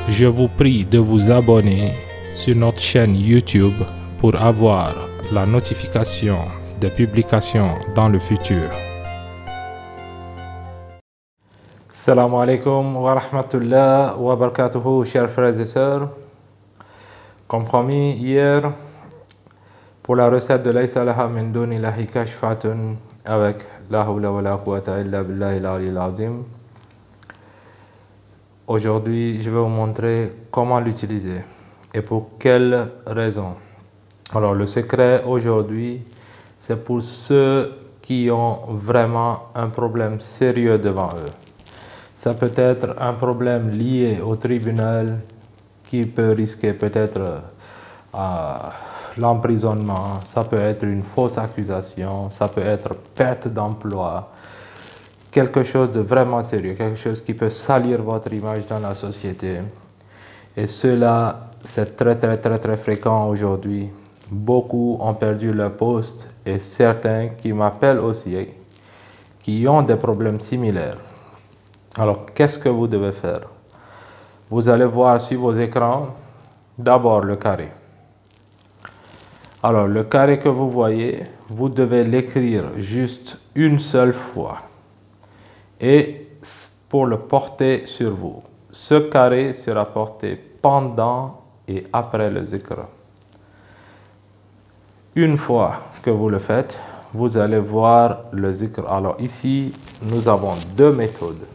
Je vous prie de vous abonner sur notre chaîne YouTube pour avoir la notification des publications dans le futur. Salam alaikum wa rahmatullah wa barakatuhu, chers frères et sœurs. Comme promis hier, pour la recette de Laysa laha min dunillahi kashfatun avec la hawla wa la quwwata illa billahi al-aliyyil azim. Aujourd'hui, je vais vous montrer comment l'utiliser et pour quelles raisons. Alors, le secret aujourd'hui, c'est pour ceux qui ont vraiment un problème sérieux devant eux. Ça peut être un problème lié au tribunal qui peut risquer peut-être l'emprisonnement, ça peut être une fausse accusation, ça peut être perte d'emploi, quelque chose de vraiment sérieux, quelque chose qui peut salir votre image dans la société. Et cela, c'est très fréquent aujourd'hui. Beaucoup ont perdu leur poste et certains qui m'appellent aussi, qui ont des problèmes similaires. Alors, qu'est-ce que vous devez faire? Vous allez voir sur vos écrans, d'abord le carré. Alors, le carré que vous voyez, vous devez l'écrire juste une seule fois. Et pour le porter sur vous. Ce carré sera porté pendant et après le zikr. Une fois que vous le faites, vous allez voir le zikr. Alors ici, nous avons deux méthodes.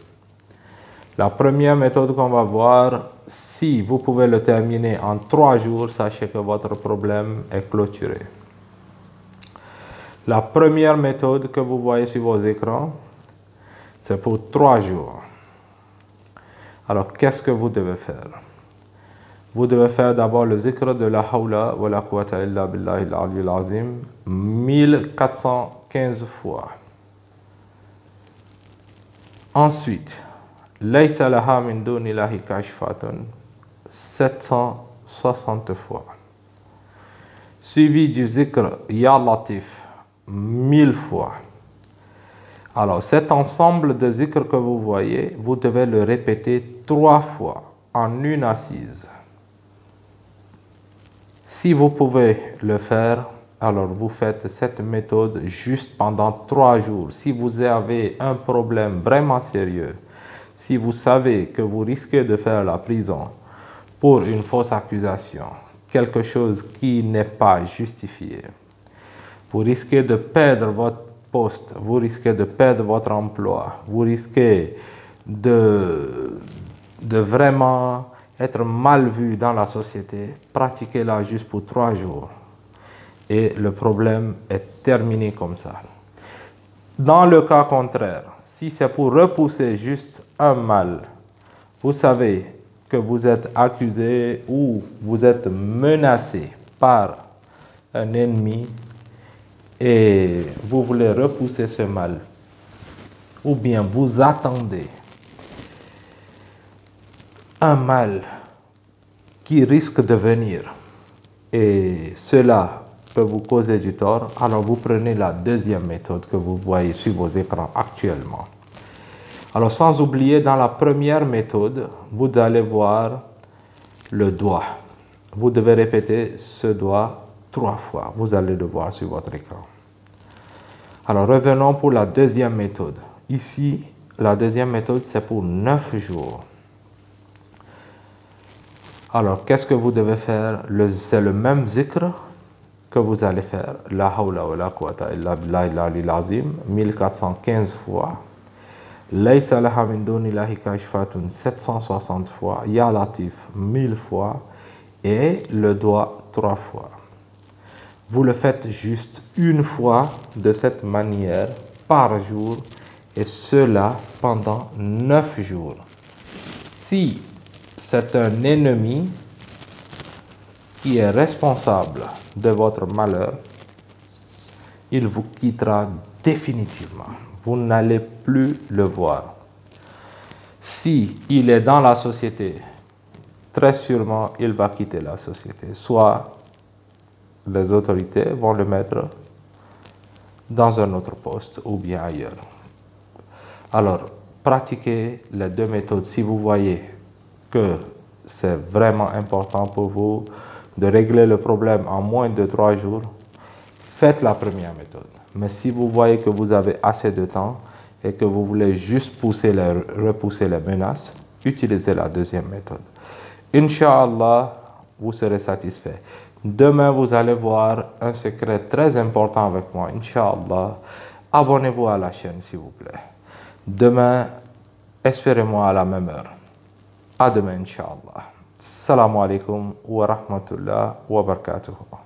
La première méthode qu'on va voir, si vous pouvez le terminer en 3 jours, sachez que votre problème est clôturé. La première méthode que vous voyez sur vos écrans, c'est pour 3 jours. Alors, qu'est-ce que vous devez faire? Vous devez faire d'abord le zikr de la hawla wa la quwwata illa billahi al-aliyyil azim 1415 fois. Ensuite, Laysa laha min dunillahi kashfatun 760 fois. Suivi du zikr Ya Latif 1000 fois. Alors, cet ensemble de zikr que vous voyez, vous devez le répéter 3 fois en une assise. Si vous pouvez le faire, alors vous faites cette méthode juste pendant 3 jours. Si vous avez un problème vraiment sérieux, si vous savez que vous risquez de faire la prison pour une fausse accusation, quelque chose qui n'est pas justifié, vous risquez de perdre votre poste, vous risquez de perdre votre emploi, vous risquez de vraiment être mal vu dans la société, pratiquez-la juste pour 3 jours et le problème est terminé comme ça. Dans le cas contraire, si c'est pour repousser juste un mal, vous savez que vous êtes accusé ou vous êtes menacé par un ennemi et vous voulez repousser ce mal, ou bien vous attendez un mal qui risque de venir et cela peut vous causer du tort, alors vous prenez la deuxième méthode que vous voyez sur vos écrans actuellement. Alors sans oublier, dans la première méthode, vous allez voir le doigt. Vous devez répéter ce doigt 3 fois. Vous allez le voir sur votre écran. Alors revenons pour la deuxième méthode. Ici, la deuxième méthode, c'est pour 9 jours. Alors, qu'est-ce que vous devez faire? C'est le même zikr que vous allez faire. La hawla wa la quwwata illa billahi al-aliyyil azim 1415 fois. Laysa laha min dunillahi kashfatun 760 fois. Ya Latif 1000 fois. Et le doigt 3 fois. Vous le faites juste une fois de cette manière par jour et cela pendant 9 jours. Si c'est un ennemi qui est responsable de votre malheur, il vous quittera définitivement. Vous n'allez plus le voir. Si il est dans la société, très sûrement il va quitter la société. Soit les autorités vont le mettre dans un autre poste ou bien ailleurs. Alors, pratiquez les deux méthodes. Si vous voyez que c'est vraiment important pour vous de régler le problème en moins de 3 jours, faites la première méthode. Mais si vous voyez que vous avez assez de temps et que vous voulez juste repousser les menaces, utilisez la deuxième méthode. Inch'Allah, vous serez satisfait. Demain, vous allez voir un secret très important avec moi. Inch'Allah, abonnez-vous à la chaîne, s'il vous plaît. Demain, espérez-moi à la même heure. À demain, Inch'Allah. Assalamu alaikum wa rahmatullah wa barakatuh.